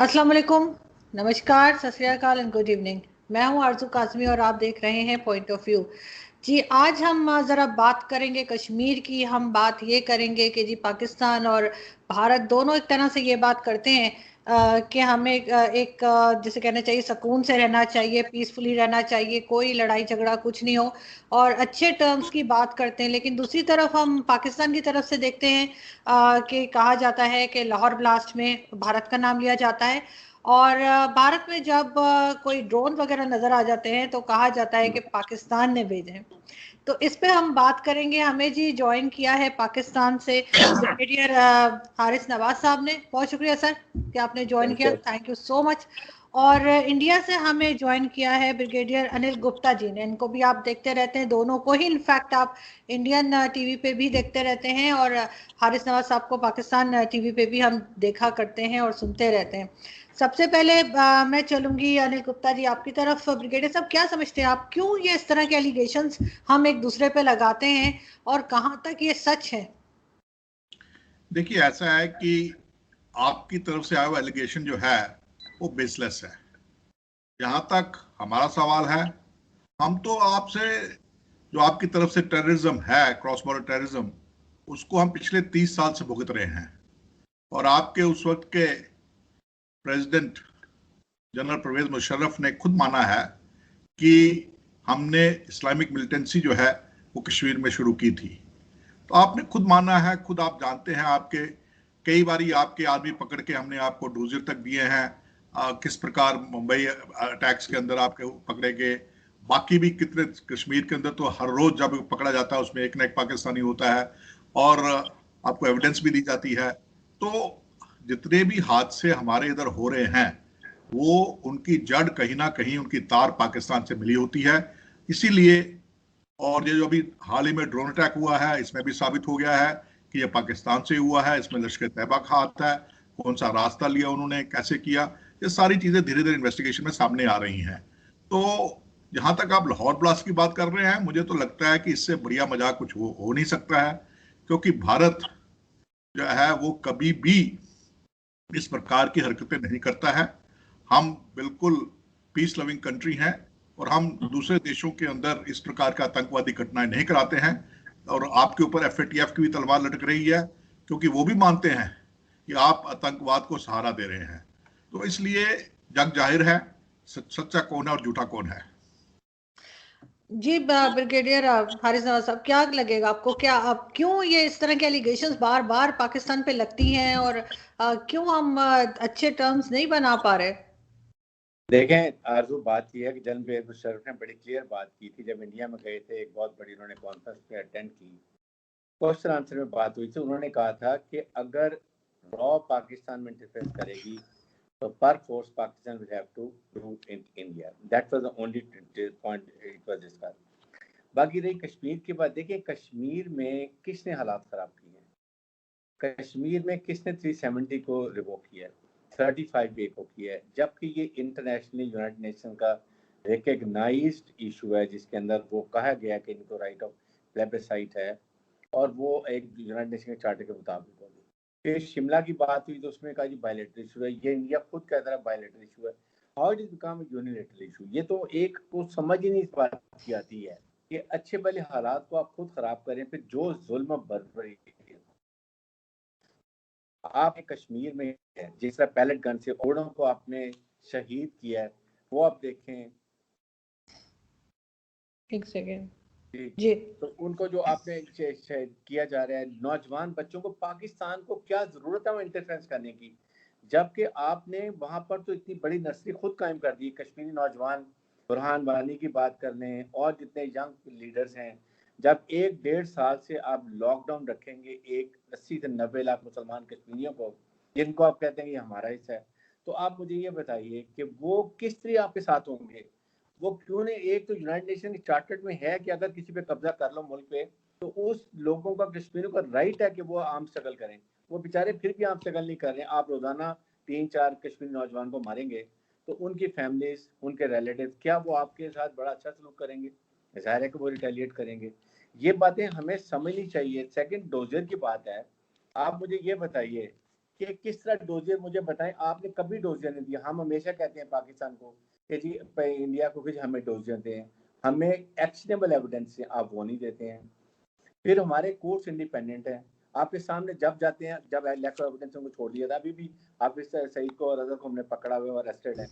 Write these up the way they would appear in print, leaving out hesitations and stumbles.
अस्सलाम वालेकुम, नमस्कार, सत श्री अकाल एंड गुड इवनिंग। मैं हूं आरजू काज़मी और आप देख रहे हैं पॉइंट ऑफ व्यू। जी, आज हम ज़रा बात करेंगे कश्मीर की। हम बात ये करेंगे कि जी पाकिस्तान और भारत दोनों एक तरह से ये बात करते हैं कि हमें जैसे कहना चाहिए सुकून से रहना चाहिए, पीसफुली रहना चाहिए, कोई लड़ाई झगड़ा कुछ नहीं हो और अच्छे टर्म्स की बात करते हैं। लेकिन दूसरी तरफ हम पाकिस्तान की तरफ से देखते हैं कि कहा जाता है कि लाहौर ब्लास्ट में भारत का नाम लिया जाता है और भारत में जब कोई ड्रोन वगैरह नजर आ जाते हैं तो कहा जाता है कि पाकिस्तान ने भेजे हैं। तो इस पे हम बात करेंगे। हमें जी ज्वाइन किया है पाकिस्तान से ब्रिगेडियर हारिस नवाज साहब ने। बहुत शुक्रिया सर कि आपने ज्वाइन थैंक किया, you. Thank you so much. और इंडिया से हमें ज्वाइन किया है ब्रिगेडियर अनिल गुप्ता जी ने। इनको भी आप देखते रहते हैं, दोनों को ही इनफैक्ट आप इंडियन टीवी पे भी देखते रहते हैं और हारिस नवाज साहब को पाकिस्तान टीवी पे भी हम देखा करते हैं और सुनते रहते हैं। सबसे पहले मैं चलूंगी अनिल गुप्ता जी आपकी तरफ। ब्रिगेडियर साहब, क्या समझते हैं आप, क्यों ये इस तरह के एलिगेशंस हम एक दूसरे पे लगाते हैं और कहां तक ये सच है? देखिए, ऐसा है कि आपकी तरफ से आया हुआ एलिगेशन जो है वो बेसलेस है। जहां तक हमारा सवाल है, हम तो आपसे जो आपकी तरफ से टेररिज्म है, क्रॉस बॉर्डर टेररिज्म, उसको हम पिछले 30 साल से भुगत रहे हैं। और आपके उस वक्त के प्रेसिडेंट जनरल परवेज मुशर्रफ ने खुद माना है कि हमने इस्लामिक मिलिटेंसी जो है वो कश्मीर में शुरू की थी। तो आपने खुद माना है, खुद आप जानते हैं, आपके कई बारी आपके आदमी पकड़ के हमने आपको डोजर तक दिए हैं। किस प्रकार मुंबई अटैक्स के अंदर आपके पकड़े गए, बाकी भी कितने कश्मीर के अंदर तो हर रोज जब पकड़ा जाता है उसमें एक ना एक पाकिस्तानी होता है और आपको एविडेंस भी दी जाती है। तो जितने भी हादसे हमारे इधर हो रहे हैं वो उनकी जड़ कहीं ना कहीं उनकी तार पाकिस्तान से मिली होती है। इसीलिए, और ये जो अभी हाल ही में ड्रोन अटैक हुआ है इसमें भी साबित हो गया है कि ये पाकिस्तान से हुआ है। इसमें लश्कर तैयबा का हाथ है, कौन सा रास्ता लिया उन्होंने, कैसे किया, ये सारी चीजें धीरे धीरे इन्वेस्टिगेशन में सामने आ रही हैं। तो जहां तक आप लाहौर ब्लास्ट की बात कर रहे हैं, मुझे तो लगता है कि इससे बढ़िया मजाक कुछ हो नहीं सकता है, क्योंकि भारत जो है वो कभी भी इस प्रकार की हरकतें नहीं करता है। हम बिल्कुल पीस लविंग कंट्री हैं और हम दूसरे देशों के अंदर इस प्रकार का आतंकवादी घटनाएं नहीं कराते हैं। और आपके ऊपर एफएटीएफ की भी तलवार लटक रही है, क्योंकि वो भी मानते हैं कि आप आतंकवाद को सहारा दे रहे हैं। तो इसलिए जग जाहिर है सच्चा कौन है और झूठा कौन है। जी ब्रिगेडियर हारिस नवाज साहब, क्या लगेगा आपको, क्या अब क्यों ये इस तरह के एलिगेशंस बार बार पाकिस्तान पे लगती हैं और क्यों हम अच्छे टर्म्स नहीं बना पा रहे? देखें आरजू, बात यह है कि जनरल परवेज मुशर्रफ ने बड़ी क्लियर बात की थी जब इंडिया में गए थे। एक बहुत बड़ी उन्होंने कॉन्फ्रेंस पे अटेंड की, क्वेश्चन आंसर में बात हुई थी। उन्होंने कहा था कि अगर रॉ पाकिस्तान में इंटरफेयर करेगी तो perforce Pakistan will have to do in India. That was the only point it was discussed. बाकी रही कश्मीर की बात, देखिए कश्मीर में किसने हालात खराब किए हैं, कश्मीर में किसने 370 को रिवोक किया है, 35A को किया है, जबकि ये इंटरनेशनली यूनाइटेड नेशन का रिकग्नाइज्ड इशू है जिसके अंदर वो कहा गया कि इनको राइट ऑफ प्लेबिसाइट है और वो एक यूनाइटेड नेशन के चार्टर के मुताबिक होगी। फिर शिमला की बात हुई तो उसमें कहा जी बायलैटरल इशू है, ये इंडिया खुद कहता है बायलैटरल इशू है। How it become unilateral issue? ये तो एक को समझ ही नहीं इस बात की आती है कि अच्छे भले हालात को आप खुद खराब करें, फिर जो जुल्म बर्बरी आपने कश्मीर में है, जिस तरह पैलेट गन से करोड़ों को आपने शहीद किया है, वो आप देखें। एक सेकेंड जी, जी। तो उनको जो आपने किया जा रहा है, नौजवान बच्चों को, पाकिस्तान को क्या जरूरत है वो इंटरफेरेंस करने की, जबकि आपने वहां पर तो इतनी बड़ी नर्सरी खुद कायम कर दी। कश्मीरी नौजवान बुरहान वानी की बात कर लें और जितने यंग लीडर्स हैं, जब 1-1.5 साल से आप लॉकडाउन रखेंगे एक 80 से 90 लाख मुसलमान कश्मीरियों को, जिनको आप कहते हैं कि हमारा हिस्सा है, तो आप मुझे ये बताइए कि वो किस तरह आपके साथ होंगे? वो क्यों नहीं? एक तो यूनाइटेड नेशन के चार्टर में है कि अगर किसी पे कब्जा कर लो मुल्क पे, तो उस लोगों का, कश्मीरियों का राइट है कि वो आर्म स्ट्रगल करें। वो बेचारे फिर भी आर्म स्ट्रगल नहीं कर रहे हैं। आप रोजाना 3-4 कश्मीरी नौजवान को मारेंगे तो उनकी फैमिलीज, उनके रिलेटिव, क्या वो आपके साथ बड़ा अच्छा सलूक करेंगे? जाहिर है कि वो रिटेलिएट करेंगे। ये बातें हमें समझनी चाहिए। सेकंड डोजर की बात है, आप मुझे ये बताइए कि किस तरह डोजियर, मुझे बताएं, आपने कभी डोजियर नहीं दिया। हम हमेशा कहते हैं पाकिस्तान को कि जी इंडिया को भी हमें डोजियर दें, हमें एक्शनेबल एविडेंस है, आप वो नहीं देते हैं। फिर हमारे कोर्ट्स इंडिपेंडेंट हैं, आपके सामने जब जाते हैं, जब लैक ऑफ एविडेंस उनको छोड़ दिया था, अभी भी आप इस सईद को और अजहर को हमने पकड़ा हुआ और अरेस्टेड है।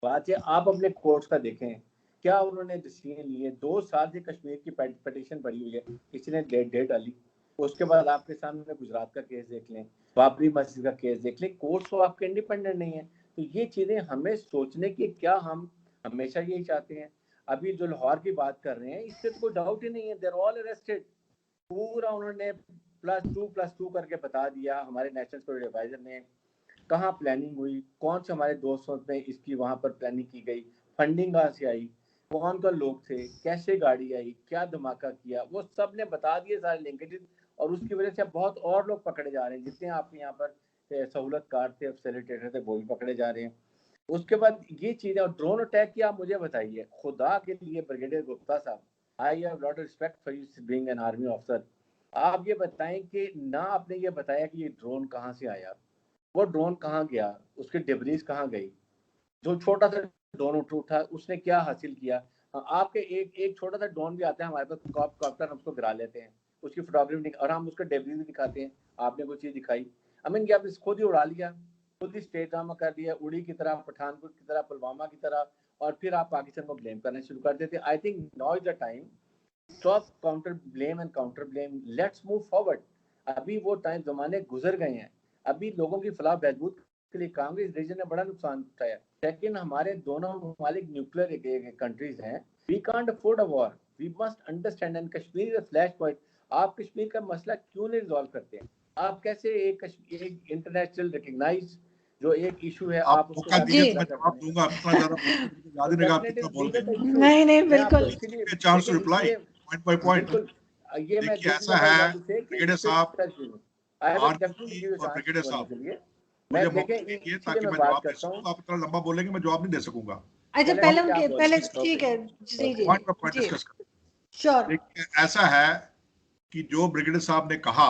बात है आप अपने कोर्ट्स का देखें, क्या उन्होंने डिसीजन लिए। 2 साल से कश्मीर की पिटीशन पड़ी हुई है, किसी ने डेट डाली। उसके बाद आपके सामने गुजरात का केस देख लें, बाबरी मस्जिद का केस देख लें, कोर्ट्स तो आपके इंडिपेंडेंट नहीं है। तो ये चीजें हमें सोचने की, क्या हम हमेशा यही चाहते हैं। अभी जो लाहौर की बात कर रहे हैं, इससे तो कोई डाउट ही नहीं है, देयर ऑल अरेस्टेड। पूरा उन्होंने +2+2 करके बता दिया। हमारे नेशनल सिक्योरिटी एडवाइजर ने कहाँ प्लानिंग हुई, कौन से हमारे दोस्तों में इसकी वहां पर प्लानिंग की गई, फंडिंग कहाँ से आई, कौन कौन लोग थे, कैसे गाड़ी आई, क्या धमाका किया, वो सब ने बता दिए सारे लिंकेजेस। और उसकी वजह से बहुत और लोग पकड़े जा रहे हैं, जितने आपके यहाँ पर सहूलतकार थे, फैसिलिटेटर थे, वो भी पकड़े जा रहे हैं। उसके बाद ये चीजें, और ड्रोन अटैक की आप मुझे बताइए, खुदा के लिए ब्रिगेडियर गुप्ता साहब, I have lot of respect for you being an army officer, आप ये बताएं कि ना आपने ये बताया कि ये ड्रोन कहाँ से आया, वो ड्रोन कहाँ गया, उसकी डिब्रीज कहाँ गई, जो छोटा सा ड्रोन उठा उसने क्या हासिल किया। आपके एक छोटा सा ड्रोन भी आता है हमारे पास, कॉप्टर, हम उसको गिरा लेते हैं, उसकी फोटोग्राफी और हम उसका डिब्रीज भी दिखाते हैं, आपने कोई चीज दिखाई, आई मीन आप खुद ही उड़ा लिया, खुद ही स्टेट ड्रामा कर दिया, उड़ी की तरह, पठानकोट की तरह, पुलवामा की तरह, और फिर आप पाकिस्तान को ब्लेम करना शुरू कर देते। I think now is the time, stop counter blame and counter blame, let's move forward. अभी वो टाइम जमाने गुजर गए हैं। अभी लोगों की फलाह बहबूद के लिए कांग्रेस रीजन ने बड़ा नुकसान उठाया। सेकंड, हमारे दोनों ममालिक न्यूक्लियर कंट्रीज हैं, we can't afford a war, we must understand, and Kashmir is a flash point. आप कश्मीर का मसला क्यों नहीं रिजॉल्व करते हैं? आप कैसे एक इंटरनेशनल रिकग्नाइज जो एक इशू है, आप उसको मौका दीजिए तो मैं जवाब दूंगा। इतना ज्यादा याद ही नहीं आप कितना बोल रहे हैं। नहीं बिल्कुल, chance to reply point by point. ये मैं देखिए ऐसा है ब्रिगेडियर साहब, आरजी और ब्रिगेडियर साहब, मैं मुझे मौका देखें दीजिए इसीलिए ताकि मैं मैं बात जवाब दे करता सकूं। हूँ। आप इतना लंबा बोलेंगे मैं जवाब नहीं दे सकूंगा। अच्छा पहले ठीक है, जी जी पॉइंट बाय पॉइंट जी, डिस्कस करें। श्योर। देखिए ऐसा है कि जो ब्रिगेडियर साहब ने कहा,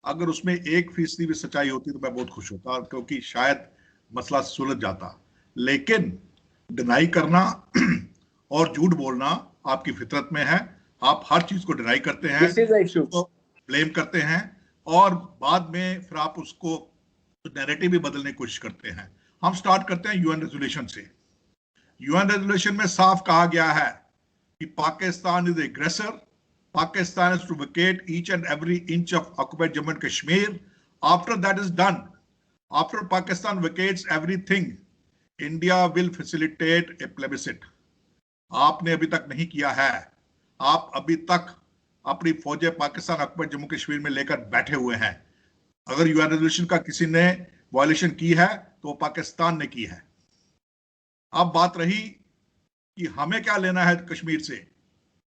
अगर उसमें 1% भी सच्चाई होती तो मैं बहुत खुश होता, क्योंकि शायद मसला सुलझ जाता। लेकिन डिनाई करना और झूठ बोलना आपकी फितरत में है। आप हर चीज को डिनाई करते हैं, उसको ब्लेम करते हैं, और बाद में फिर आप उसको नैरेटिव भी बदलने की कोशिश करते हैं। हम स्टार्ट करते हैं यूएन रेजोल्यूशन से। यूएन रेजोल्यूशन में साफ कहा गया है कि Pakistan is aggressor, Pakistan is to vacate each and every inch of occupied Jammu and Kashmir. After that is done, after Pakistan vacates everything, India will facilitate a plebiscite. आपने अभी तक नहीं किया है। आप अभी तक अपनी फौजें पाकिस्तान ऑक्युपाइड जम्मू कश्मीर में लेकर बैठे हुए हैं। अगर यूएन रेजोल्यूशन का किसी ने वायलेशन की है तो वो पाकिस्तान ने की है। अब बात रही कि हमें क्या लेना है कश्मीर से।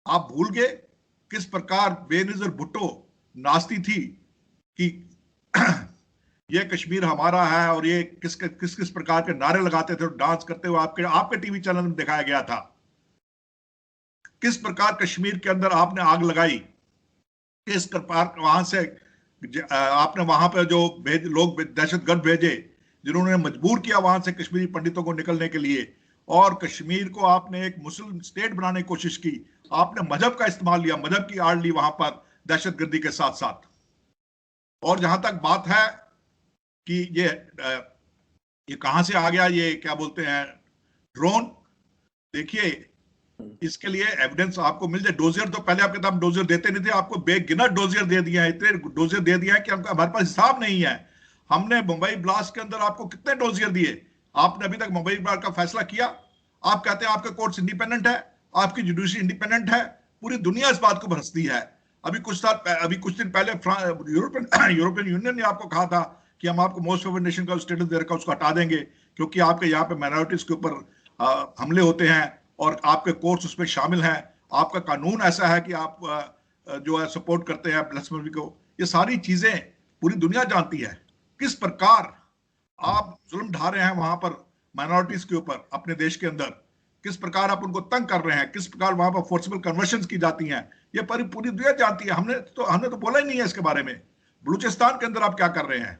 आप भूल गए किस प्रकार बेनज़ीर भुट्टो नाचती थी कि ये कश्मीर हमारा है, और ये किस किस प्रकार के नारे लगाते थे और डांस करते हुए आपके टीवी चैनल में दिखाया गया था। किस प्रकार कश्मीर के अंदर आपने आग लगाई, किस प्रकार वहां से आपने वहां पर जो लोग दहशतगर्द भेजे जिन्होंने मजबूर किया वहां से कश्मीरी पंडितों को निकलने के लिए, और कश्मीर को आपने एक मुस्लिम स्टेट बनाने की कोशिश की। आपने मजहब का इस्तेमाल लिया, मजहब की आड़ ली वहां पर दहशतगर्दी के साथ साथ। और जहां तक बात है कि ये कहां से आ गया, ये क्या बोलते हैं ड्रोन, देखिए इसके लिए एविडेंस आपको मिल जाए। डोजियर तो पहले आपके पास डोजियर देते नहीं थे, आपको बेगिनर डोजियर दे दिया है, इतने डोजियर दे दिया है कि हमारे पास हिसाब नहीं है। हमने मुंबई ब्लास्ट के अंदर आपको कितने डोजियर दिए, आपने अभी तक मुंबई ब्लास्ट का फैसला किया। आप कहते हैं आपके कोर्ट्स इंडिपेंडेंट है, आपकी जुडिशरी इंडिपेंडेंट है, पूरी दुनिया इस बात को भरसती है। अभी कुछ दिन पहले यूरोपियन यूनियन ने आपको कहा था कि हम आपको मोस्ट फेवर्ड नेशन का स्टेटस दे रखा उसको हटा देंगे, क्योंकि आपके यहाँ पे माइनॉरिटीज के ऊपर हमले होते हैं और आपके कोर्ट्स उसमें शामिल हैं। आपका कानून ऐसा है कि आप जो है सपोर्ट करते हैं ब्लास्फेमी को। ये सारी चीजें पूरी दुनिया जानती है किस प्रकार आप जुल्म ढा रहे हैं वहां पर माइनॉरिटीज के ऊपर अपने देश के अंदर, किस प्रकार आप उनको तंग कर रहे हैं, किस प्रकार वहां पर फोर्सिबल कन्वर्शंस की जाती हैं। ये पूरी दुनिया जानती है। हमने तो बोला ही नहीं है इसके बारे में। बलूचिस्तान के अंदर आप क्या कर रहे हैं,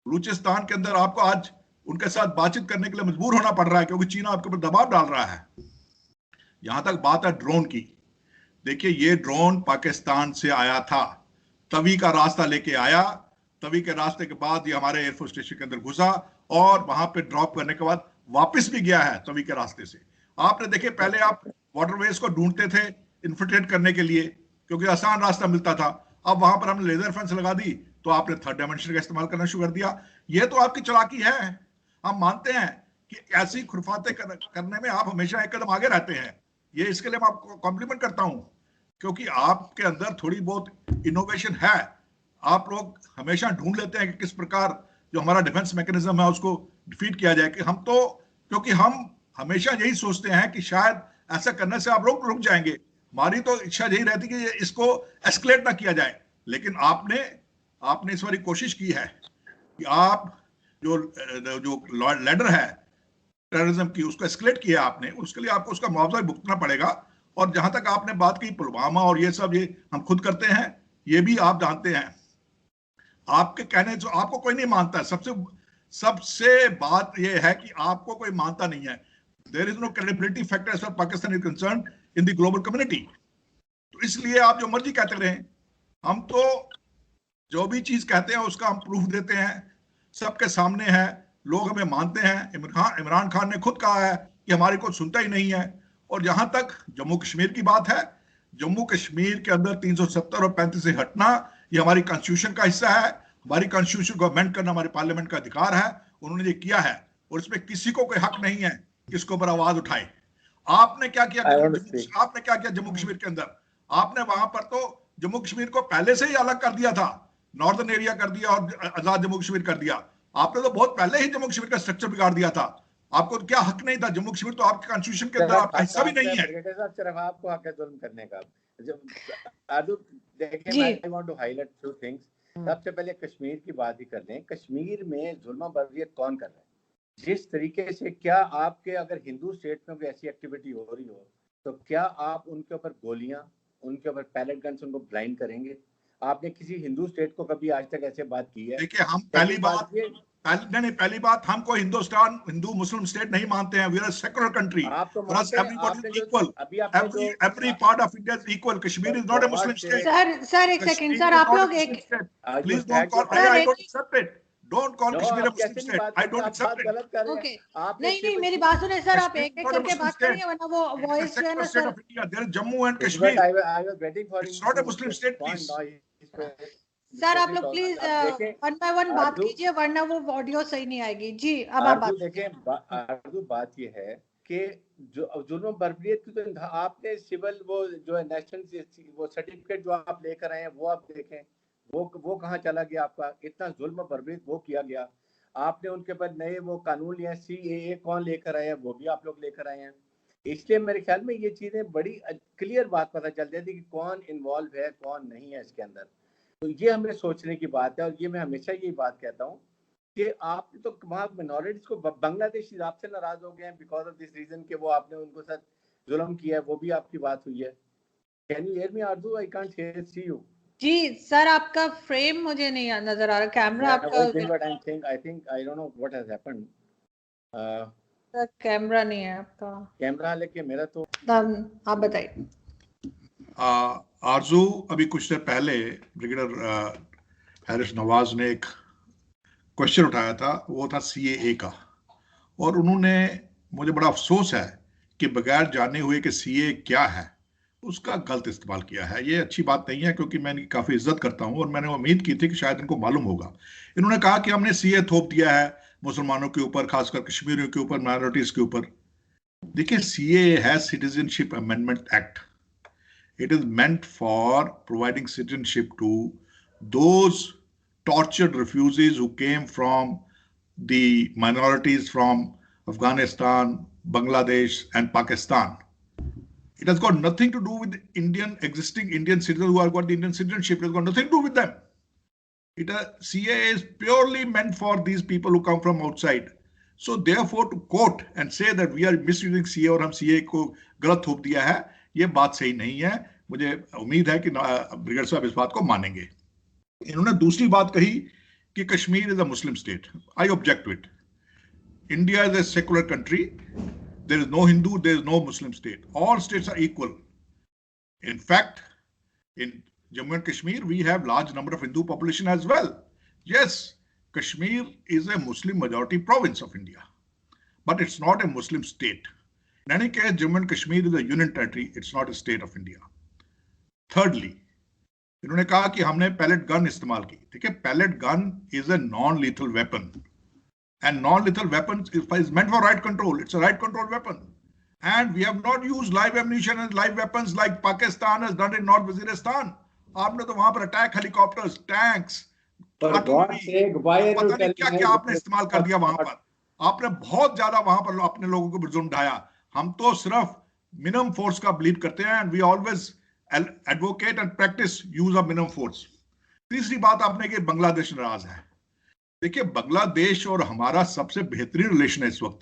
बलूचिस्तान के अंदर आपको आज उनके साथ बातचीत करने के लिए मजबूर होना पड़ रहा है क्योंकि चीन आपके ऊपर दबाव डाल रहा है। यहां तक बात है ड्रोन की। देखिए, ये ड्रोन पाकिस्तान से आया था, तवी का रास्ता लेके आया, तवी के रास्ते के बाद ये हमारे एयरफोर्स स्टेशन के अंदर घुसा और वहां पे ड्रॉप करने के बाद वापस भी गया है तवी के रास्ते से। आपने देखे, पहले आप वाटरवेज को ढूंढते थे इन्फिल्ट्रेट करने के लिए क्योंकि आसान रास्ता मिलता था। अब वहां पर हमने लेजर फेंस लगा दी तो आपने थर्ड डायमेंशन का इस्तेमाल करना शुरू कर दिया। ये तो आपकी चालाकी है। हम मानते हैं कि ऐसी खुरफाते करने में आप हमेशा एक कदम आगे रहते हैं। ये इसके लिए मैं आपको कॉम्प्लीमेंट करता हूं क्योंकि आपके अंदर थोड़ी बहुत इनोवेशन है। आप लोग हमेशा ढूंढ लेते हैं कि किस प्रकार जो हमारा डिफेंस मैकेनिज्म है उसको डिफीट किया जाए। कि हम तो, क्योंकि हम हमेशा यही सोचते हैं कि शायद ऐसा करने से आप लोग रुक जाएंगे। हमारी तो इच्छा यही रहती कि इसको एस्केलेट ना किया जाए, लेकिन आपने इस बार कोशिश की है कि आप जो लैडर है टेररिज्म की उसको एस्केलेट किया आपने, उसके लिए आपको उसका मुआवजा भुगतना पड़ेगा। और जहां तक आपने बात की पुलवामा और ये सब, ये हम खुद करते हैं, ये भी आप जानते हैं। आपके कहने जो आपको कोई नहीं मानता है, सबसे बात ये है कि आपको कोई मानता नहीं है। There is no credibility factor as far Pakistan is concern in the global community. तो इसलिए आप जो मर्जी कहते रहे, हम तो जो भी चीज कहते हैं उसका हम प्रूफ देते हैं, सबके सामने है, लोग हमें मानते हैं। इमरान खान ने खुद कहा है कि हमारी कोई सुनता ही नहीं है। और जहां तक जम्मू कश्मीर की बात है, जम्मू कश्मीर के अंदर 370 और 35 से हटना ये हमारी कॉन्स्टिट्यूशन का हिस्सा है। हमारी कॉन्स्टिट्यूशन को अमेंड करना हमारे पार्लियामेंट का अधिकार है। उन्होंने ये किया है और इसमें किसी को कोई हक नहीं है कि इसके ऊपर आवाज उठाए। आपने क्या किया जम्मू कश्मीर के अंदर? आपने वहां पर तो जम्मू कश्मीर को पहले से ही अलग कर दिया था, नॉर्दर्न एरिया कर दिया और आजाद जम्मू कश्मीर कर दिया। आपने तो बहुत पहले ही जम्मू कश्मीर का स्ट्रक्चर बिगाड़ दिया था। आपको क्या हक नहीं था? जम्मू कश्मीर तो आपके कॉन्स्टिट्यूशन के अंदर आपका हिस्सा भी नहीं है। सिर्फ आपको हक है जुल्म करने का। देखिए, I want to highlight two things. सबसे पहले कश्मीर की बात ही कर लें। कश्मीर में जुल्म बर्बरियत कौन कर रहा है? जिस तरीके से, क्या आपके अगर हिंदू स्टेट में कोई ऐसी एक्टिविटी हो रही हो तो क्या आप उनके ऊपर गोलियां, उनके ऊपर पैलेट गन से उनको ब्लाइंड करेंगे? आपने किसी हिंदू स्टेट को कभी आज तक ऐसे बात की है? देखिए, हम पहली बात हम कोई हिंदू मुस्लिम स्टेट नहीं मानते हैं। We are secular country. आप तो मानते हैं, every part of India is equal. Kashmir is not a Muslim state. Sir एक सेकंड सर, आप लोग एक please don't call, I don't accept it. Don't call Kashmir a Muslim state. I don't accept it. गलत कर रहे ओके, हैं। नहीं मेरी बात सुने सर, आप एक एक करके बात करेंगे वरना वो वॉइस जो है ना sir. There is Jammu and Kashmir. I was waiting for It's not a Muslim state, please. Sir आप लोग प्लीज वन बाय वन बात कीजिए वरना वो ऑडियो सही नहीं आएगी। जी अब आप बात देखें। बात ये है कि जो जुल्म बर्बरियत की तो आपने सिविल वो जो है नेशनल वो सर्टिफिकेट जो आप लेकर आए हैं वो आप देखें, वो कहाँ चला गया आपका? इतना जुल्म बर्बरियत वो किया गया। आपने उनके पर नए वो कानून लिया, CAA कौन लेकर आए हैं? वो भी आप लोग लेकर आए हैं। इसलिए मेरे ख्याल में ये चीजें बड़ी क्लियर बात पता चल जाती है कि कौन इन्वॉल्व है कौन नहीं है इसके अंदर। तो ये हमें सोचने की बात है। और ये मैं हमेशा यही बात कहता हूँ कि आप तो वहाँ मिनॉरिटीज को, बांग्लादेशी आपसे नाराज हो गए हैं बिकॉज ऑफ दिस रीजन कि वो आपने उनको साथ जुल्म किया है। वो भी आपकी बात हुई है। Can you hear me Arzoo? I can't hear see you. जी सर, आपका फ्रेम मुझे नहीं नजर आ रहा, कैमरा आपका I don't know what has happened. Camera नहीं है आपका। कैमरा लेके मेरा तो आप बताइए। आरजू, अभी कुछ देर पहले ब्रिगेडियर हैरिस नवाज ने एक क्वेश्चन उठाया था, वो था CAA का। और उन्होंने, मुझे बड़ा अफसोस है कि बगैर जाने हुए कि CAA क्या है उसका गलत इस्तेमाल किया है। ये अच्छी बात नहीं है क्योंकि मैं इनकी काफ़ी इज्जत करता हूं और मैंने उम्मीद की थी कि शायद इनको मालूम होगा। इन्होंने कहा कि हमने CAA थोप दिया है मुसलमानों के ऊपर, खासकर कश्मीरियों के ऊपर, माइनॉरिटीज के ऊपर। देखिए, CAA है citizenship amendment act. It is meant for providing citizenship to those tortured refugees who came from the minorities from Afghanistan, Bangladesh, and Pakistan. It has got nothing to do with existing Indian citizens who have got the Indian citizenship. It has got nothing to do with them. CAA is purely meant for these people who come from outside. So therefore, to quote and say that we are misusing CAA और हम CAA को गलत थोप दिया है, ये बात सही नहीं है। मुझे उम्मीद है कि ब्रिगेडियर साहब इस बात को मानेंगे। इन्होंने दूसरी बात कही कि Kashmir is a Muslim state. I object to it. India is a secular country. There is no Hindu, there is no Muslim state. All states are equal. In fact, in Jammu and Kashmir, we have large number of Hindu population as well. Yes, Kashmir is a Muslim majority province of India, but it's not a Muslim state. In any case, Jammu and Kashmir is a union territory. It's not a state of India. Thirdly, इन्होंने कहा कि हमने pellet gun इस्तेमाल की. ठीक है, pellet gun is a non lethal weapon. And non-lethal weapons is meant for right control. It's a right control weapon. And we have not used live ammunition and live weapons like Pakistan has done in North Waziristan. आपने तो वहां पर attack helicopters, tanks, पता नहीं क्या क्या आपने इस्तेमाल कर दिया वहां पर. आपने बहुत ज्यादा वहां पर अपने लोगों को जुर्म ढाया. हम तो सिर्फ मिनिमम फोर्स का बिलीव करते हैं. And we always advocate and practice use of minimum force. तीसरी बात आपने कि बांग्लादेश नाराज है. देखिए, बांग्लादेश और हमारा सबसे बेहतरीन रिलेशन है इस वक्त.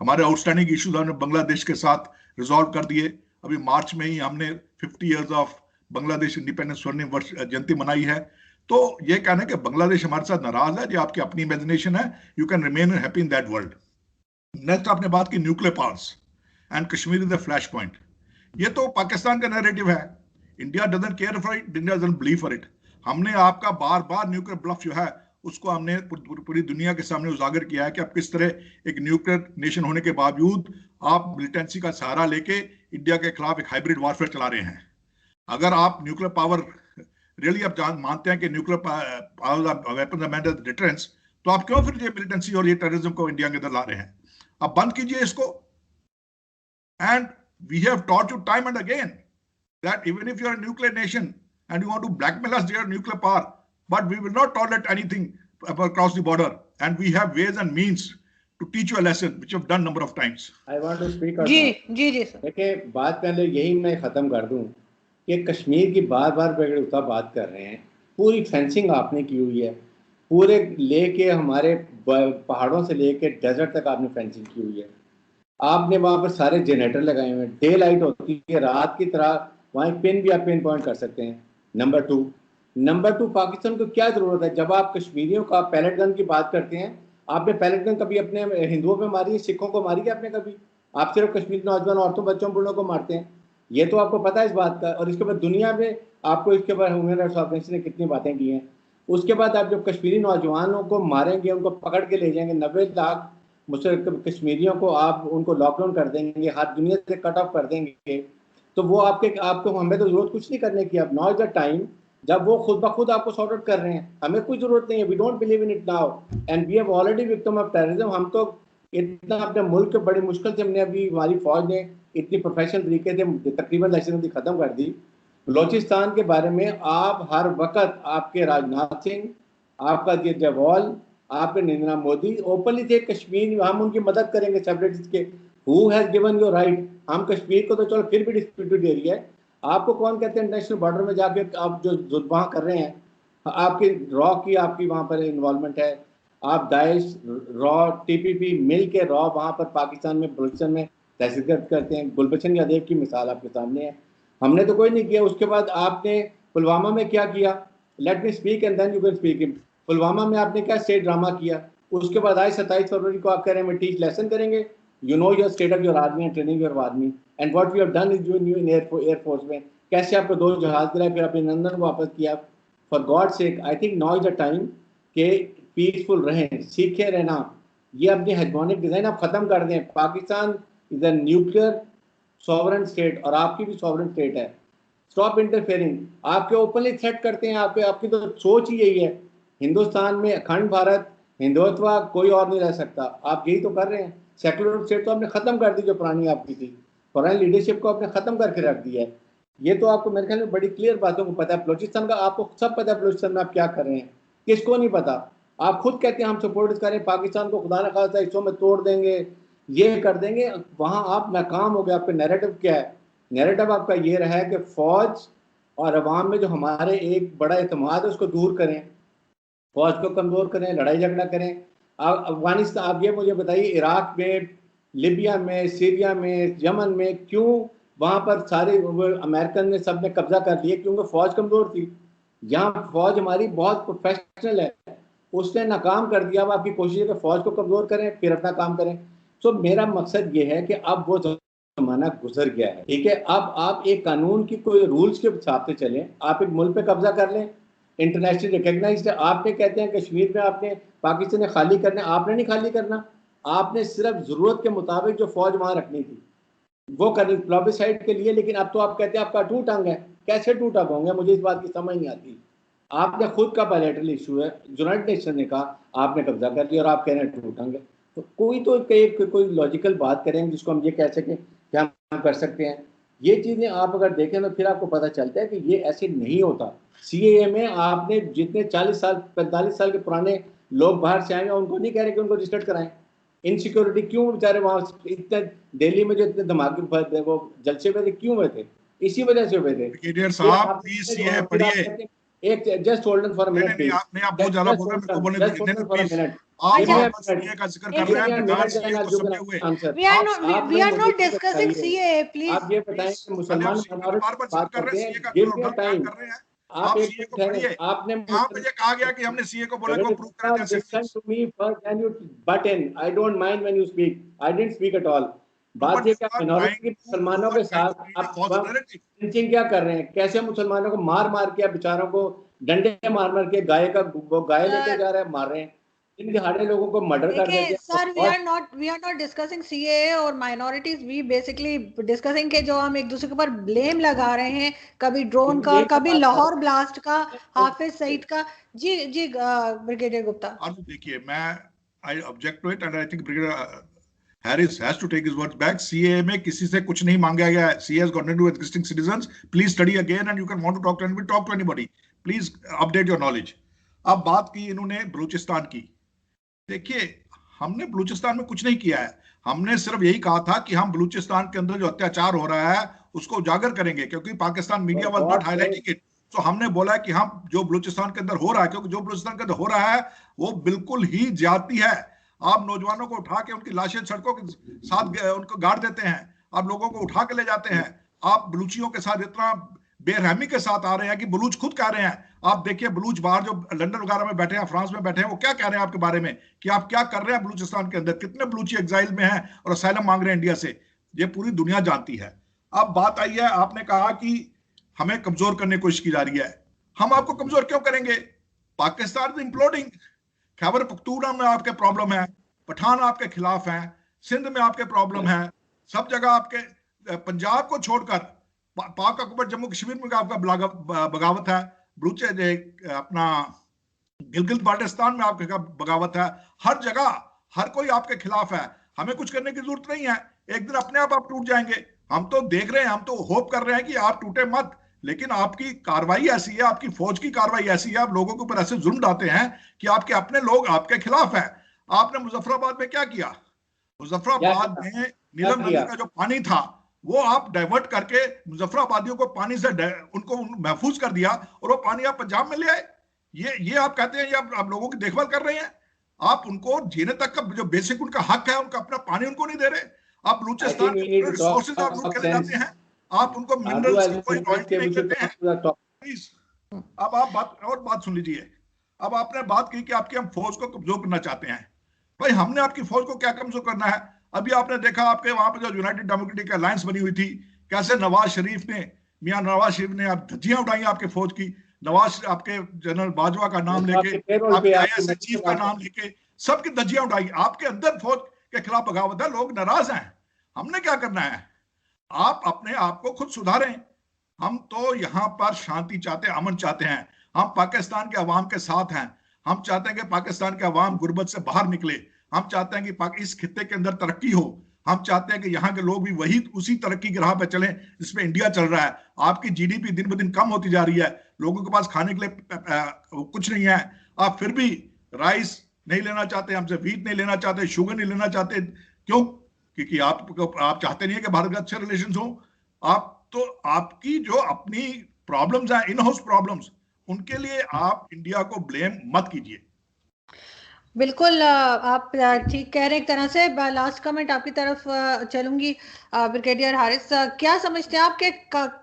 हमारे आउटस्टैंडिंग इश्यूज हमने बांग्लादेश के साथ रिजॉल्व कर दिए. अभी मार्च में ही हमने 50 इयर्स ऑफ बांग्लादेश इंडिपेंडेंस स्वर्णिम वर्ष जयंती मनाई है. तो ये कहना है कि बांग्लादेश हमारे साथ नाराज है, ये आपकी अपनी इमेजिनेशन है. You can remain happy in that world. Next आपने बात की nuclear powers and Kashmir is the flash point. ये तो पाकिस्तान का नैरेटिव है. India doesn't care for it, India doesn't believe for it. हमने आपका बार बार न्यूक्लियर ब्लफ जो है उसको हमने पूरी दुनिया के सामने उजागर किया है कि आप किस तरह एक न्यूक्लियर नेशन होने के बावजूद आप मिलिटेंसी का सहारा लेके इंडिया के खिलाफ एक हाइब्रिड वॉरफेयर चला रहे हैं. अगर आप न्यूक्लियर पावर रियली आप मानते हैं कि न्यूक्लियर पावर वेपन मेंट एज डिटरेंस, तो आप क्यों फिर ये मिलिटेंसी और ये टेररिज्म को इंडिया के अंदर ला रहे हैं? आप बंद कीजिए इसको. And we have taught you time and again that even if you are a nuclear nation and you want to blackmail us with nuclear power, but we will not tolerate anything across the border, and we have ways and means to teach you a lesson which you have done number of times. I want to speak जी sir. देखिए, बात पहले यही मैं खत्म कर दूं कि कश्मीर की बार बेगड़ता बात कर रहे हैं. पूरी फेंसिंग आपने की हुई है, पूरे लेके हमारे पहाड़ों से लेके डेजर्ट तक आपने फेंसिंग की हुई है. आपने वहां पर सारे जनरेटर लगाए हुए हैं. डे लाइट होती है, रात की तरह वहां एक पिन भी आप पिन पॉइंट कर सकते हैं. नंबर टू पाकिस्तान को क्या जरूरत है? जब आप कश्मीरियों का पैलेट गन की बात करते हैं, आपने पैलेट गन कभी अपने हिंदुओं पे मारी है, सिखों को मारी है आपने कभी? आप सिर्फ कश्मीरी नौजवान औरतों, बच्चों, बूढ़ों को मारते हैं. ये तो आपको पता है इस बात का. और इसके बाद दुनिया में आपको इसके बाद ह्यूमन राइट्स ऑर्गेनाइजेशन ने कितनी बातें की हैं. उसके बाद आप जब कश्मीरी नौजवानों को मारेंगे, उनको पकड़ के ले जाएंगे, 90 लाख कश्मीरियों को आप उनको लॉकडाउन कर देंगे, हर दुनिया से कट ऑफ कर देंगे, तो वो आपको हमें तो जरूरत कुछ नहीं करने की. अब नाउ इज द टाइम जब वो खुद ब खुद आपको सॉर्ट आउट कर रहे हैं. हमें कोई जरूरत नहीं है. We don't believe in it now and we have already victim of terrorism. हम तो इतना अपने मुल्क के बड़ी मुश्किल से हमने अभी हमारी फौज ने इतनी प्रोफेशनल तरीके से तकरीबन दहशतगर्दी खत्म कर दी. बलोचिस्तान के बारे में आप हर वक्त आपके राजनाथ सिंह, आपका ये जवाल, आपके नरेंद्र मोदी ओपनली थे कश्मीर हम उनकी मदद करेंगे सेपरेटिस्ट के. Who has given your right? हम कश्मीर को तो चलो फिर भी डिस्प्यूटेड एरिया है. आपको कौन कहते हैं इंटरनेशनल बॉर्डर में जाके आप जो वहाँ कर रहे हैं? आपकी रॉ की आपकी वहाँ पर इन्वॉल्वमेंट है. आप दाइश, रॉ, टीपीपी मिल के रॉ वहाँ पर पाकिस्तान में बलूचिस्तान में दहशतगर्द करते हैं. गुलबचन यादव की मिसाल आपके सामने है. हमने तो कोई नहीं किया. उसके बाद आपने पुलवामा में क्या किया? Let me speak and then you can speak. Pulwama में आपने क्या स्टेट ड्रामा किया? उसके बाद आज 27 फरवरी को आप कह रहे हैं टीच लेसन करेंगे. You know your state of your army and training your army and what we have done is you in air force में कैसे आपको 2 जहाज दिलाए, फिर आपने लंदन को वापस किया. For God sake, I think now is the time के पीसफुल रहें, सीखे रहना. ये अपनी हेजमोनिक डिजाइन आप खत्म कर दें. Pakistan is a nuclear sovereign state और आपकी भी सॉवरेन स्टेट है. Stop interfering. आपके ओपनली थ्रेट करते हैं. आपकी तो सोच ही यही है. हिंदुस्तान में अखंड भारत, हिंदुत्व, कोई और नहीं रह सकता. आप यही तो कर रहे हैं. सेकुलर स्टेट तो आपने खत्म कर दी जो पुरानी आपकी थी. पुरानी लीडरशिप को आपने खत्म करके रख दिया है. ये तो आपको मेरे ख्याल में बड़ी क्लियर बातों को पता है. बलोचिस्तान का आपको सब पता है बलोचिस्तान में आप क्या कर रहे हैं. किसको नहीं पता? आप खुद कहते हैं हम सपोर्ट करें पाकिस्तान को, खुदा न खास्ता हिस्सों में तोड़ देंगे, ये कर देंगे. वहाँ आप नाकाम हो गए. आपका नैरेटिव क्या है? नैरेटिव आपका ये रहा है कि फौज और अवाम में जो हमारे एक बड़ा एतमाद है उसको दूर करें, फौज को कमज़ोर करें, लड़ाई झगड़ा करें. आप अफगानिस्तान, आप ये मुझे बताइए, इराक में, लिबिया में, सीरिया में, यमन में क्यों वहाँ पर सारे अमेरिकन ने सब ने कब्जा कर लिया? क्योंकि फौज कमज़ोर थी. यहाँ फौज हमारी बहुत प्रोफेशनल है. उसने नाकाम कर दिया। अब आपकी कोशिश है कि फौज को कमजोर करें फिर अपना काम करें। तो मेरा मकसद ये है कि अब वो जमाना गुजर गया है, ठीक है। अब आप एक कानून की कोई रूल्स के हिसाब से चलें। आप एक मुल्क पे कब्जा कर लें, इंटरनेशनल रिकग्नाइज्ड है। आपने कहते हैं कश्मीर में आपने पाकिस्तान खाली करना, आपने नहीं खाली करना, आपने सिर्फ जरूरत के मुताबिक जो फौज वहां रखनी थी वो करनी प्लॉबिसाइड के लिए। लेकिन अब तो आप कहते हैं आपका टू टंग है। कैसे टू टंग होंगे, मुझे इस बात की समझ नहीं आती। आपने खुद का बायलैटरल इशू है, यूनाइटेड नेशन ने कहा, आपने कब्जा कर लिया और आप कह रहे हैं टू टंग है। तो कोई तो कोई लॉजिकल बात करेंगे जिसको हम ये कह सकें कि हम कर सकते हैं। ये चीजें आप अगर देखें तो फिर आपको पता चलता है कि ये ऐसे नहीं होता। सीएए में आपने जितने 40 साल 45 साल के पुराने लोग बाहर से आएंगे उनको नहीं कह रहे कि उनको रजिस्टर्ड कराएं। इनसिक्योरिटी क्यों बेचारे वहां इतने दिल्ली में जो इतने धमाके वो जलसे हुए थे क्यों हुए थे, इसी वजह से हुए थे। ब्रिगेडियर साहब प्लीज सीए पढ़िए। एक just hold for a minute please, आप बहुत ज्यादा बोल रहे हैं, मेरे को बोलने just hold for a minute. आप अच्छा, बार-बार सीए का जिक्र कर रहे हैं बिना सीए को समझे हुए। we are not discussing CAA, please. आप ये बताएं कि मुसलमान बार-बार जिक्र कर रहे हैं सीए का, गिव मी गलत टाइम। कर रहे हैं। आप एक सीए को पढ़िए। आपने कहां पे ये कहा गया कि हमने सीए को बोला को प्रूव कर दिया? Listen to me first and you but in I don't mind when you speak, I didn't speak at all. बात ये क्या मिनॉरिटी मुसलमानों के साथ आप लिंचिंग क्या कर रहे हैं, कैसे मुसलमानों को मार मार के बेचारों को डंडे मार मार के गाय लेके जा रहे हैं, मार रहे हैं, इन दिहाड़े लोगों को मर्डर कर देते हैं। Sir we are not discussing CAA और minorities, we basically discussing के जो हम एक दूसरे के ऊपर ब्लेम लगा रहे हैं, कभी ड्रोन का, कभी लाहौर ब्लास्ट का, हाफिज सईद का। जी ब्रिगेडियर गुप्ता। आप देखिए, मैं I object to it and I think brigadier Harris has to take his words back. CAA में किसी से कुछ नहीं मांगा गया है. CAA has got to do with existing citizens. Please study again and you can want to talk to anybody, talk to anybody. Please update your knowledge. अब बात की इन्होंने बलूचिस्तान की। देखिए, हमने बलूचिस्तान में कुछ नहीं किया है। हमने सिर्फ यही कहा था कि हम बलूचिस्तान के अंदर जो अत्याचार हो रहा है उसको उजागर करेंगे, क्योंकि Pakistan media was not highlighting it. तो हमने बोला कि हम जो बलूचिस्तान के अंदर हो रहा है, क्योंकि जो बलूचिस्तान के अंदर हो रहा है वो बिल्कुल ही ज्यादती है। आप नौजवानों को उठा के उनकी लाशें सड़कों के साथ उनको गाड़ देते हैं, आप लोगों को उठा के ले जाते हैं, आप बलूचियों के साथ इतना बेरहमी के साथ आ रहे हैं कि बलूच खुद कह रहे हैं। आप देखिए बलूच बाहर जो लंदन वगैरह में बैठे हैं, फ्रांस में बैठे हैं, वो क्या कह रहे हैं आपके बारे में कि आप क्या कर रहे हैं बलूचिस्तान के अंदर, कितने बलूची एग्जाइल में हैं और असाइलम मांग रहे हैं इंडिया से। ये पूरी दुनिया जानती है। अब बात आई है, आपने कहा कि हमें कमजोर करने की कोशिश की जा रही है। हम आपको कमजोर क्यों करेंगे? Pakistan is imploding. खैबर पख्तूनख्वा में आपके प्रॉब्लम है, पठान आपके खिलाफ हैं, सिंध में आपके प्रॉब्लम है, सब जगह आपके, पंजाब को छोड़कर पाक अकबर जम्मू कश्मीर में आपका बगावत है, बलूच अपना गिलगित बाल्टिस्तान में आपका बगावत है, हर जगह हर कोई आपके खिलाफ है। हमें कुछ करने की जरूरत नहीं है, एक दिन अपने आप टूट जाएंगे। हम तो देख रहे हैं, हम तो होप कर रहे हैं कि आप टूटे मत, लेकिन आपकी कार्रवाई ऐसी है, आपकी फौज की कार्रवाई ऐसी है, आप लोगों के ऊपर ऐसे जुल्म ढाते हैं कि आपके अपने लोग आपके खिलाफ है। आपने मुजफ्फराबाद में क्या किया? मुजफ्फराबाद में नीलम नदी का जो पानी था वो आप डाइवर्ट करके मुजफ्फराबादियों को पानी से उनको महफूज कर दिया और वो पानी आप पंजाब में ले आए। ये आप कहते हैं, ये आप लोगों की देखभाल कर रहे हैं? आप उनको जीने तक का जो बेसिक उनका हक है, उनका अपना पानी उनको नहीं दे रहे। आप बलूचिस्तान के रिसोर्सेज आप लूट के ले जाते हैं, आप उनको मिनरल्स की कोई रॉयल्टी नहीं देते हैं। प्लीज अब आप बात सुन लीजिए। अब आपने बात की कि आपकी हम फौज को कमजोर करना चाहते हैं। भाई, हमने आपकी फौज को क्या कमजोर करना है? अभी आपने देखा आपके वहां पे जो यूनाइटेड डेमोक्रेटिक अलायंस बनी हुई थी, कैसे नवाज शरीफ ने आप धज्जियां उड़ाई आपके फौज की। नवाज आपके जनरल बाजवा का नाम लेके, आपके आईएसआई चीफ का नाम लेके सबकी धज्जियां उड़ाई। आपके अंदर फौज के खिलाफ बगावत है, लोग नाराज हैं। हमने क्या करना है? आप अपने आप को खुद सुधारें। हम तो यहाँ पर शांति चाहते हैं, अमन चाहते हैं। हम पाकिस्तान के अवाम के साथ हैं। हम चाहते हैं कि पाकिस्तान के अवाम गुर्बत से बाहर निकले। हम चाहते हैं कि इस खित्ते के अंदर तरक्की हो। हम चाहते हैं कि यहाँ के लोग भी उसी तरक्की की राह पे चलें जिसमें इंडिया चल रहा है। आपकी जीडीपी दिन ब दिन कम होती जा रही है, लोगों के पास खाने के लिए कुछ नहीं है। आप फिर भी राइस नहीं लेना चाहते, हमसे व्हीट नहीं लेना चाहते, शुगर नहीं लेना चाहते। क्यों? क्योंकि आप चाहते नहीं है कि भारत के अच्छे रिलेशन हो। आपकी जो अपनी प्रॉब्लम्स हैं, इन हाउस प्रॉब्लम्स, उनके लिए आप इंडिया को ब्लेम मत कीजिए। बिल्कुल आप ठीक कह रहे हैं एक तरह से। लास्ट कमेंट आपकी तरफ चलूंगी ब्रिगेडियर हारिस। क्या समझते हैं आप कि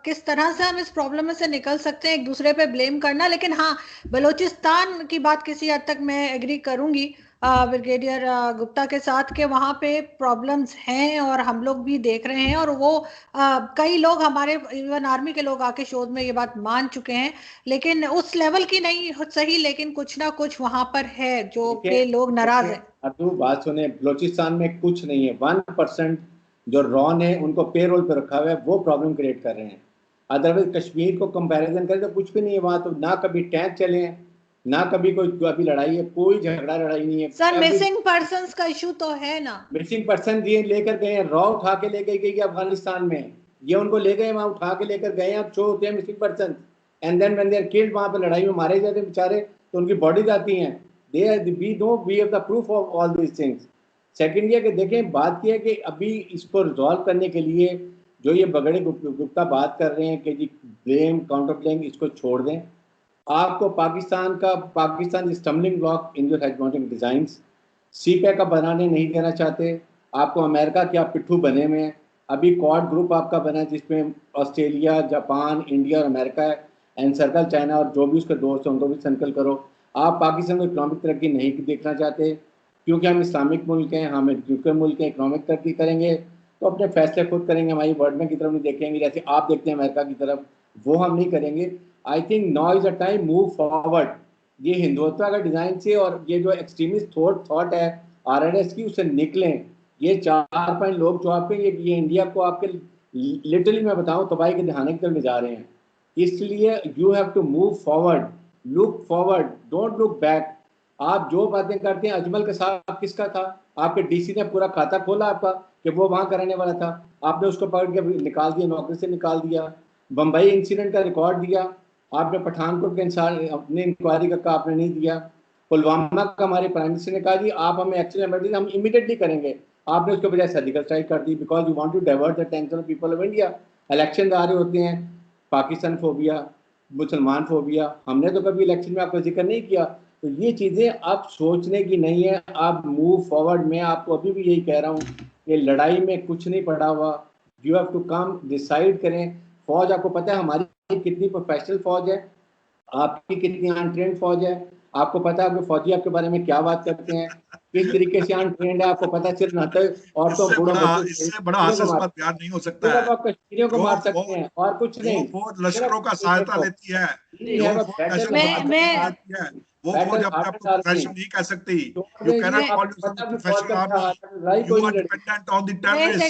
किस तरह से हम इस प्रॉब्लम में से निकल सकते हैं? एक दूसरे पे ब्लेम करना, लेकिन हाँ, बलूचिस्तान की बात किसी हद तक मैं एग्री करूंगी ब्रिगेडियर गुप्ता के साथ कि वहाँ पे प्रॉब्लम्स हैं और हम लोग भी देख रहे हैं, और वो कई लोग हमारे इवन आर्मी के लोग आके शोध में ये बात मान चुके हैं, लेकिन उस लेवल की नहीं सही, लेकिन कुछ ना कुछ वहां पर है जो के लोग नाराज हैं। अतु बात सुने, बलोचिस्तान में कुछ नहीं है। 1% जो रॉन है उनको पेरोल पे रखा हुआ है, वो प्रॉब्लम क्रिएट कर रहे हैं। अदरवाइज कश्मीर को कंपैरिजन करें तो कुछ भी नहीं है वहां तो। ना कभी टैंक चले हैं, ना कभी कोई अभी लड़ाई है, कोई झगड़ा लड़ाई नहीं है। सर मिसिंग पर्संस का इशू तो है ना। मिसिंग पर्सन ये लेकर गए हैं, रॉ उठा के लेके गई अफगानिस्तान में, ये उनको ले गए वहां उठा के लेकर गए हैं। अब शो होते हैं missing person, and then when they are killed, वहां पे लड़ाई में मारे जाते हैं बेचारे, तो उनकी बॉडीज आती हैं। We have the proof of all these things. Second ये कि देखें, बात यह है कि अभी इसको रिजॉल्व करने के लिए जो ये बगड़े गुप्ता बात कर रहे हैं कि जी ब्लेम काउंटर ब्लेम, इसको छोड़ दें। आपको Pakistan stumbling block in your hegemonic designs, CPEC का बनाने नहीं देना चाहते। आपको अमेरिका के आप पिट्ठू बने हुए हैं। अभी क्वाड ग्रुप आपका बना है जिसमें ऑस्ट्रेलिया, जापान, इंडिया और अमेरिका है, एंड सर्कल चाइना और जो भी उसके दोस्त हैं उनको भी सर्कल करो। आप पाकिस्तान को इकोनॉमिक तरक्की नहीं देखना चाहते क्योंकि हम इस्लामिक मुल्क हैं, हम न्यूक्लियर मुल्क हैं। इकोनॉमिक तरक्की करेंगे तो अपने फैसले खुद करेंगे, हमारी वर्ल्ड बैंक की तरफ नहीं देखेंगे जैसे आप देखते हैं अमेरिका की तरफ, वो हम नहीं करेंगे। I think now is a time move forward. ये हिंदुत्व का डिजाइन से और ये जो एक्सट्रीमिस्ट थॉट है आरएसएस की, उससे निकलें। ये 4-5 लोग जो आपके ये इंडिया को आपके लिटरली मैं बताऊं तबाही के दिखाने की तरफ ले जा रहे हैं। इसलिए you have to move forward, look forward, don't look back. आप जो बातें करते हैं, अजमल का साहब किसका था? आपके डीसी ने पूरा खाता खोला आपका कि वो वहां कराने वाला था, आपने उसको पकड़ के निकाल दिया, नौकरी से निकाल दिया। बम्बई इंसिडेंट का रिकॉर्ड दिया आपने, पठानकोट के इंसान अपने इंक्वायरी का आपने नहीं दिया। पुलवामा का हमारे प्राइम मिनिस्टर ने कहा जी आप हमें एक्शन इमरजेंसी हम इमीडिएटली करेंगे, आपने उसके बजाय सर्जिकल स्ट्राइक कर दी because you want to divert the attention of people of India. Election आ रहे होते हैं, पाकिस्तान फोबिया, मुसलमान फोबिया, हमने तो कभी इलेक्शन में आपका जिक्र नहीं किया। तो ये चीज़ें आप सोचने की नहीं है, आप मूव फॉरवर्ड। मैं आपको अभी भी यही कह रहा हूँ कि लड़ाई में कुछ नहीं पड़ा हुआ, you have to come decide करें। फौज आपको पता है हमारी कितनी प्रोफेशनल फौज है, आपकी कितनी अनट्रेंड फौज है। आपको पता है आपके फौजी आपके बारे में क्या बात करते हैं, किस तरीके से अनट्रेंड है। आपको पता है सिर्फ औरतों बूढ़ों बच्चों इससे बड़ा हास्यास्पद बयान नहीं हो सकता है। आप कश्मीरियों को मार सकते हैं और कुछ नहीं। वो फौज लश्करों का सहायता लेती है, जो फौज लेती है, वो फौज अपने आप को प्रोफेशनल नहीं कह सकती। You cannot call yourself a professional army. You are dependent on the terrorists.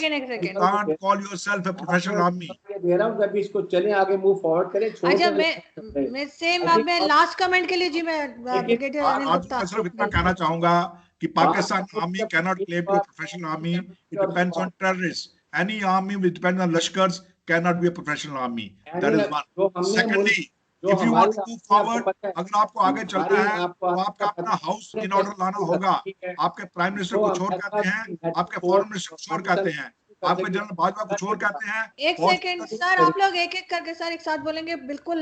You can't call yourself a professional army. दे रहा हूँ कभी इसको चलें आगे, मूव फॉरवर्ड करें। अच्छा, मैं सेम अब मैं लास्ट कमेंट के लिए जी मैं ब्रिगेडियर अनिल गुप्ता सिर्फ इतना कहना चाहूंगा कि Pakistan army cannot claim to be a professional army. It depends on terrorists. Any army which depends on lashkars cannot be a professional army. That is one. Secondly, if you want to move forward, अगर आपको आगे चलना है तो आपका अपना house in order लाना होगा। आपके प्राइम मिनिस्टर कुछ और कहते हैं, आपके फॉरेन मिनिस्टर कुछ और कहते हैं, आपके जनरल बाजवा कुछ और कहते हैं। एक सेकंड सर, आप लोग एक एक करके सर एक साथ बोलेंगे, बिल्कुल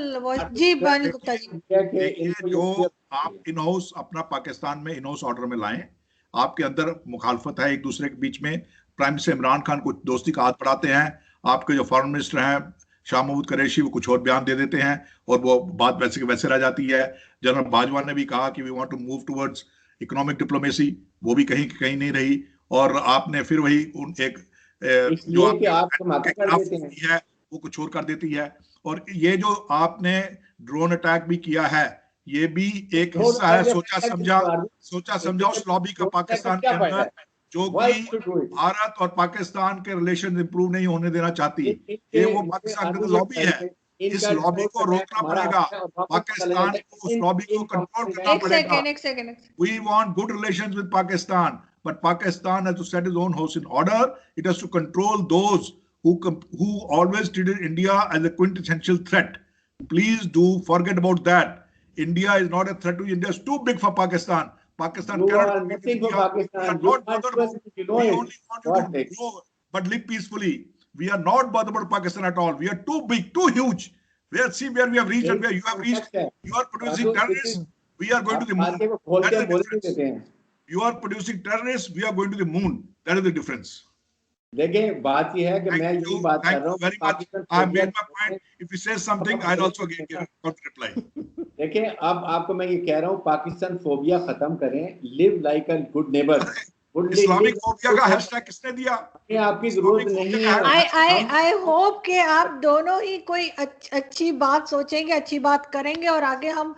जी अनिल गुप्ता जी। देखिए, जो आप इन हाउस अपना पाकिस्तान में इन हाउस ऑर्डर में लाएं, आपके अंदर मुखालफत है एक दूसरे के बीच में। प्राइम मिनिस्टर इमरान खान को दोस्ती का हाथ बढ़ाते हैं, आपके जो फॉरेन मिनिस्टर हैं शाह महमूद कुरैशी वो कुछ और बयान दे देते हैं और वो बात वैसे की वैसे रह जाती है। जनरल बाजवा ने भी कहा कि we want to move towards economic diplomacy, वो भी कहीं कहीं नहीं रही। और आपने फिर वही एक जो है वो कुछ और कर देती है। और ये जो आपने ड्रोन अटैक भी किया है, ये भी एक हिस्सा है सोचा समझा उस लॉबी का पाकिस्तान के अंदर, जो कि भारत और पाकिस्तान के रिलेशन इंप्रूव नहीं होने देना चाहती। ये वो पाकिस्तान की लॉबी है, इस लॉबी को रोकना पड़ेगा, पाकिस्तान को उस लॉबी को कंट्रोल करना पड़ेगा। We want good relations with Pakistan, but Pakistan has to set its own house in order. It has to control those who always treated India as a quintessential threat. Please do forget about that. India is not a threat to India. It's too big for Pakistan. Pakistan cannot be nothing for Pakistan. We only want to grow, but live peacefully. We are not bothered about Pakistan at all. We are too big, too huge. See where we have reached and where you have reached. You are producing terrorists. We are going to the moon. You are producing terrorists, we are going to the moon. That is the difference. देखिए बात ये है कि मैं यही बात कर रहा हूँ। Very much. I made my point. If you say something, I'll also give reply. देखिए अब आपको मैं ये कह रहा हूँ, पाकिस्तान फोबिया खत्म करें, live like a good neighbour. Islamic phobia का हैशटैग किसने दिया? आपकी जरूरत नहीं है। आई होप कि आप दोनों ही कोई अच्छी बात सोचेंगे, अच्छी बात करेंगे, और आगे हम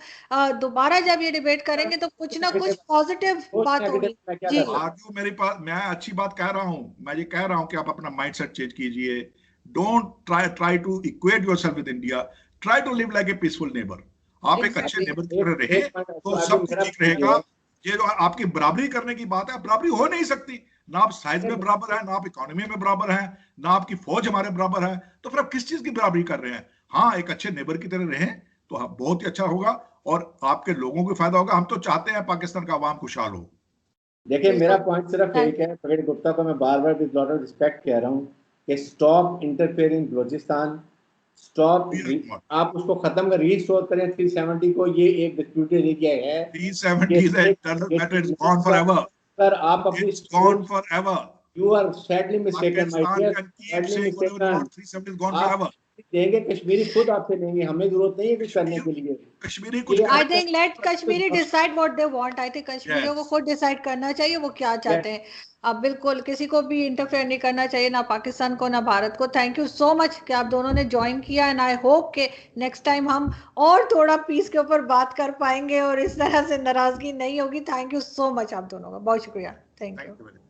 दोबारा जब ये डिबेट करेंगे तो कुछ ना कुछ पॉजिटिव बात होगी। जी आर्ग्यू मेरे पास, मैं अच्छी बात कह रहा हूँ, मैं ये कह रहा हूँ कि आप अपना माइंडसेट चेंज कीजिए। Don't try to equate yourself with India, try to live like a peaceful neighbour. आप एक अच्छे नेबर की तरह रहे तो सब कुछ ठीक रहेगा। ये जो आपकी बराबरी करने की बात है, बराबरी हो नहीं सकती। ना आप साइज में बराबर है, ना आप इकोनॉमी में बराबर है, ना आपकी फौज हमारे बराबर है, तो फिर आप किस चीज की बराबरी कर रहे हैं? हाँ, एक अच्छे नेबर की तरह रहें तो बहुत ही अच्छा होगा और आपके लोगों को फायदा होगा। हम तो चाहते हैं पाकिस्तान का अवाम खुशहाल हो। देखिए मेरा पॉइंट सिर्फ एक है, प्रवीण गुप्ता को मैं बार बार विद लॉट ऑफ रिस्पेक्ट कह रहा हूँ कि स्टॉप इंटरफेयरिंग बलोचिस्तान, स्टॉप, आप उसको खत्म कर, रीस्टोर करें 370 को। ये एक डिस्प्यूटेड एरिया है। 370 is a internal matter, it's gone forever. Sir आप अपनी It's gone forever. You are sadly mistaken, my dear. Sadly mistaken. 370 is gone forever. देंगे कश्मीरी खुद आपसे लेंगे, हमें जरूरत नहीं है कुछ करने के लिए। कश्मीरी कुछ I think let Kashmiri decide what they want. I think कश्मीरियों को खुद डिसाइड करना चाहिए वो क्या चाहते हैं। अब बिल्कुल किसी को भी इंटरफेयर नहीं करना चाहिए, ना पाकिस्तान को ना भारत को। थैंक यू सो मच कि आप दोनों ने ज्वाइन किया, एंड आई होप कि नेक्स्ट टाइम हम और थोड़ा पीस के ऊपर बात कर पाएंगे और इस तरह से नाराजगी नहीं होगी। थैंक यू सो मच आप दोनों का, बहुत शुक्रिया। Thank you.